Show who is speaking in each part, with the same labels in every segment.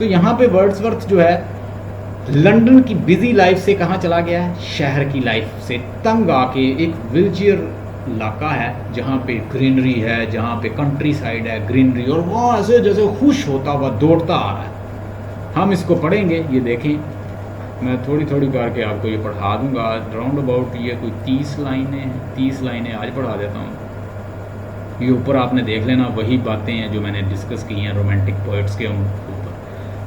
Speaker 1: तो यहाँ पे वर्ड्सवर्थ जो है लंदन की बिजी लाइफ से कहाँ चला गया है, शहर की लाइफ से तंग आके एक विलचियर इलाका है जहाँ पे ग्रीनरी है, जहाँ पे कंट्री साइड है ग्रीनरी, और वो ऐसे जैसे खुश होता हुआ दौड़ता आ रहा है। हम इसको पढ़ेंगे, ये देखें, मैं थोड़ी थोड़ी करके आपको ये पढ़ा दूंगा। राउंड अबाउट ये कोई 30 लाइनें हैं, 30 लाइनें आज पढ़ा देता हूँ। ये ऊपर आपने देख लेना, वही बातें हैं जो मैंने डिस्कस की हैं रोमांटिक पोइट्स के ऊपर।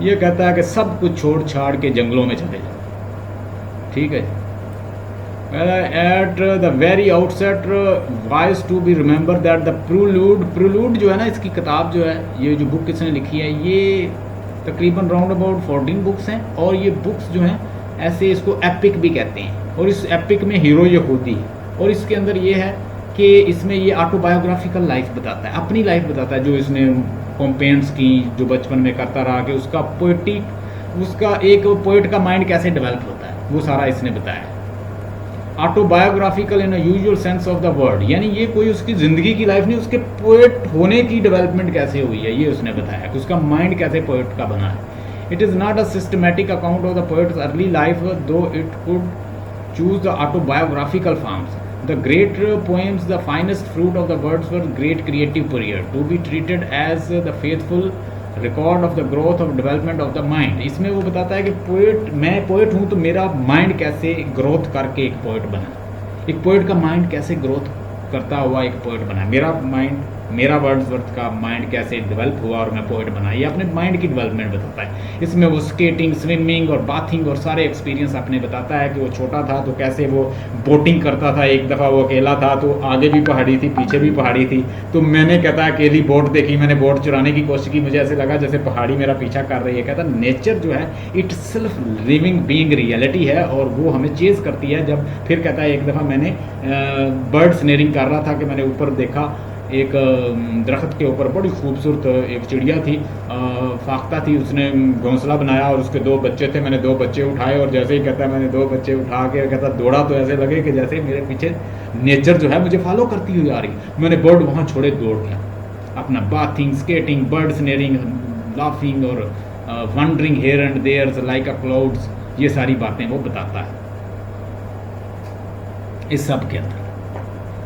Speaker 1: ये कहता है कि सब कुछ छोड़ छाड़ के जंगलों में चले जाओ, ठीक है। At the very outset wise to be remember that the prelude जो है ना, इसकी किताब जो है, ये जो बुक किसने लिखी है, ये तकरीबन राउंड अबाउट 14 बुक्स हैं। और ये बुक्स जो हैं ऐसे इसको एपिक भी कहते हैं, और इस एपिक में हीरो ये होती है। और इसके अंदर ये है कि इसमें ये ऑटोबायोग्राफिकल लाइफ बताता है, अपनी लाइफ बताता है जो इसने कॉम्पेंट्स की, जो बचपन में करता रहा, कि उसका पोइटिक, उसका एक पोइट का माइंड कैसे डेवलप होता है, वो सारा इसने बताया। Autobiographical in usual sense of the word, यानी ये कोई उसकी ज़िंदगी की लाइफ नहीं, उसके पोइट होने की डेवलपमेंट कैसे हुई है ये उसने बताया, कि उसका माइंड कैसे पोइट का बना है। It is not a systematic account of the poet's early life, though it could choose the autobiographical forms. The great poems, the finest fruit of the Wordsworth great creative period, to be treated as the faithful record of the growth of development of the mind। इसमें वो बताता है कि poet, मैं poet हूँ तो मेरा mind कैसे ग्रोथ करके एक पोइट बना, एक पोइट का माइंड कैसे ग्रोथ करता हुआ एक पोइट बना, मेरा माइंड, मेरा वर्ड्सवर्थ का माइंड कैसे डेवलप हुआ और मैं पोइट बना। ये अपने माइंड की डेवलपमेंट बताता है। इसमें वो स्केटिंग, स्विमिंग और बाथिंग और सारे एक्सपीरियंस अपने बताता है कि वो छोटा था तो कैसे वो बोटिंग करता था। एक दफ़ा वो अकेला था तो आगे भी पहाड़ी थी, पीछे भी पहाड़ी थी, तो मैंने कहता है अकेली बोट देखी, मैंने बोट चुराने की कोशिश की, मुझे ऐसे लगा जैसे पहाड़ी मेरा पीछा कर रही है। कहता नेचर जो है it self living being reality है और वो हमें चेज़ करती है। जब फिर कहता है एक दफ़ा मैंने बर्ड स्नेरिंग कर रहा था कि मैंने ऊपर देखा एक दरख्त के ऊपर बड़ी खूबसूरत एक चिड़िया थी, फाख्ता थी, उसने घोंसला बनाया और उसके 2 बच्चे थे। मैंने 2 बच्चे उठाए और जैसे ही कहता है मैंने 2 बच्चे उठा के कहता दौड़ा तो ऐसे लगे कि जैसे मेरे पीछे नेचर जो है मुझे फॉलो करती हुई आ रही। मैंने बर्ड वहाँ छोड़े दौड़ गया, अपना bathing, skating, bird snaring, laughing और wandering here and there like a clouds, ये सारी बातें वो बताता है इस सब के अंदर।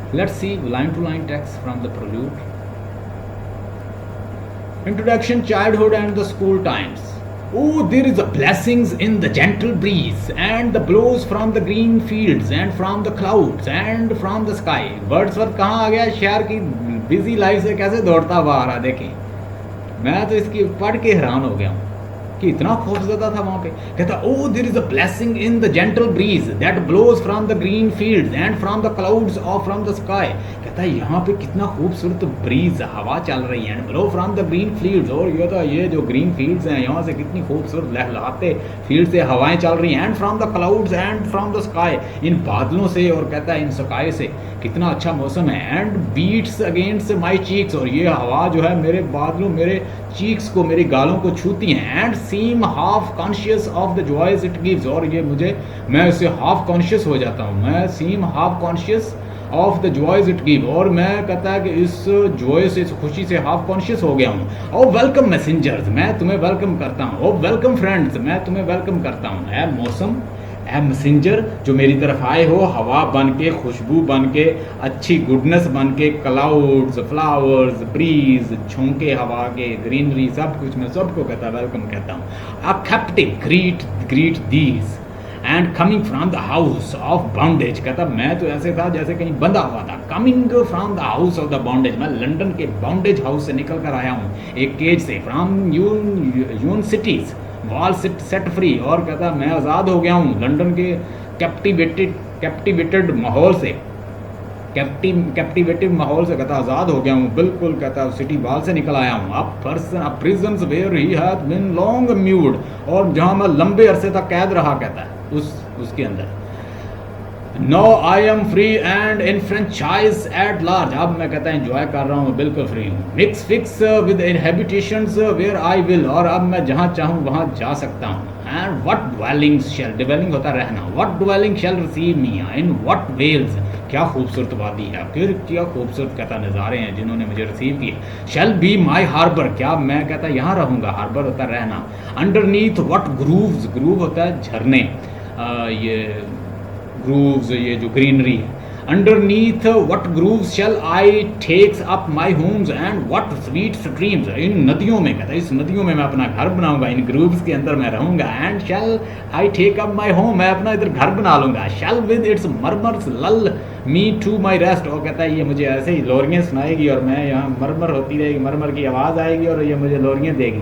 Speaker 1: Let's see line to line text from the prelude. Introduction, childhood and the school times. Oh, there is a blessings in the gentle breeze and the blows from the green fields and from the clouds and from the sky. Wordsworth कहाँ आ गया, शहर की busy life से कैसे दौड़ता हुआ आ रहा। देखें, मैं तो इसकी पढ़ के हैरान हो गया हूँ कि इतना खूबसूरत था वहाँ पे। कहता o there is a blessing in the gentle breeze that blows from the green fields and from the clouds और फ्रॉम द स्काई। कहता है यहाँ पे कितना खूबसूरत ब्रीज, हवा चल रही है, and blow from the green fields, और ये तो ये जो ग्रीन फील्ड्स हैं यहाँ से कितनी खूबसूरत लहलहाते फील्ड से हवाएं चल रही हैं, and from the clouds and from the sky, इन बादलों से, और कहता है इन स्काई से कितना अच्छा मौसम है, and beats against my cheeks, और ये हवा जो है मेरे बादलों, मेरे चीक्स को, मेरे गालों को छूती हैं, and seem half conscious of the joys it gives, और ये मुझे, मैं उससे हाफ कॉन्शियस हो जाता हूँ, मैं seem half conscious of the joys it give, और मैं कहता है कि इस जॉय से, इस खुशी से हाफ कॉन्शियस हो गया हूँ। ओ वेलकम मैसेंजर्स, मैं तुम्हें वेलकम करता हूँ। ओ वेलकम फ्रेंड्स, मैं तुम्हें वेलकम करता हूँ। है मौसम, ए मैसेंजर जो मेरी तरफ आए हो, हवा बन के, खुशबू बन के, अच्छी गुडनेस बन के, क्लाउड्स, फ्लावर्स, ब्रीज, झोंके हवा के, ग्रीनरी, सब कुछ मैं सबको कहता वेलकम कहता हूँ। A captive greet these and coming from the house of bondage, कहता मैं तो ऐसे था जैसे कहीं बंधा हुआ था। Coming from the house of the bondage, मैं लंदन के बॉन्डेज हाउस से निकल कर आया हूँ, एक केज से। फ्रॉम यून सिटीज वॉल सेट फ्री, और कहता मैं आज़ाद हो गया हूँ लंदन के कैप्टिवेटेड माहौल से, कैप्टिवेटिव माहौल से कहता आज़ाद हो गया हूँ बिल्कुल। कहता सिटी वॉल से निकल आया हूँ। अब prisons where he had been long mewed, और जहाँ मैं लंबे अरसे तक कैद रहा, कहता है उसके अंदर। No I am free and enfranchise at large, अब मैं कहता है इंजॉय कर रहा हूँ, बिल्कुल फ्री हूँ। Mix fix with inhabitations where I will, और अब मैं जहाँ चाहूँ वहाँ जा सकता हूँ। And what dwellings shall, dwelling होता है रहना, what dwelling shall receive me in what vales, क्या खूबसूरत वादी है, फिर क्या खूबसूरत कहता नज़ारे हैं जिन्होंने मुझे रिसीव किया। शैल बी माई हार्बर, क्या मैं कहता यहाँ रहूँगा, हार्बर होता है रहना। अंडरनीथ व्हाट ग्रूव्स, ग्रूव होता है झरने, ये ग्रूव्स, ये जो ग्रीनरी है। Underneath what groves shall I takes up my homes and what sweet streams, इन नदियों में कहता है, इस नदियों में मैं अपना घर बनाऊंगा, इन ग्रूव्स के अंदर मैं रहूंगा। And shall I take up my home, मैं अपना इधर घर बना लूंगा। शैल विद इट्स मरमर्स लल मी टू माई रेस्ट, और कहता है ये मुझे ऐसे ही लोरियाँ सुनाएगी और मैं यहाँ मरमर होती रहेगी, मरमर की आवाज़ आएगी और ये मुझे लोरियाँ देगी।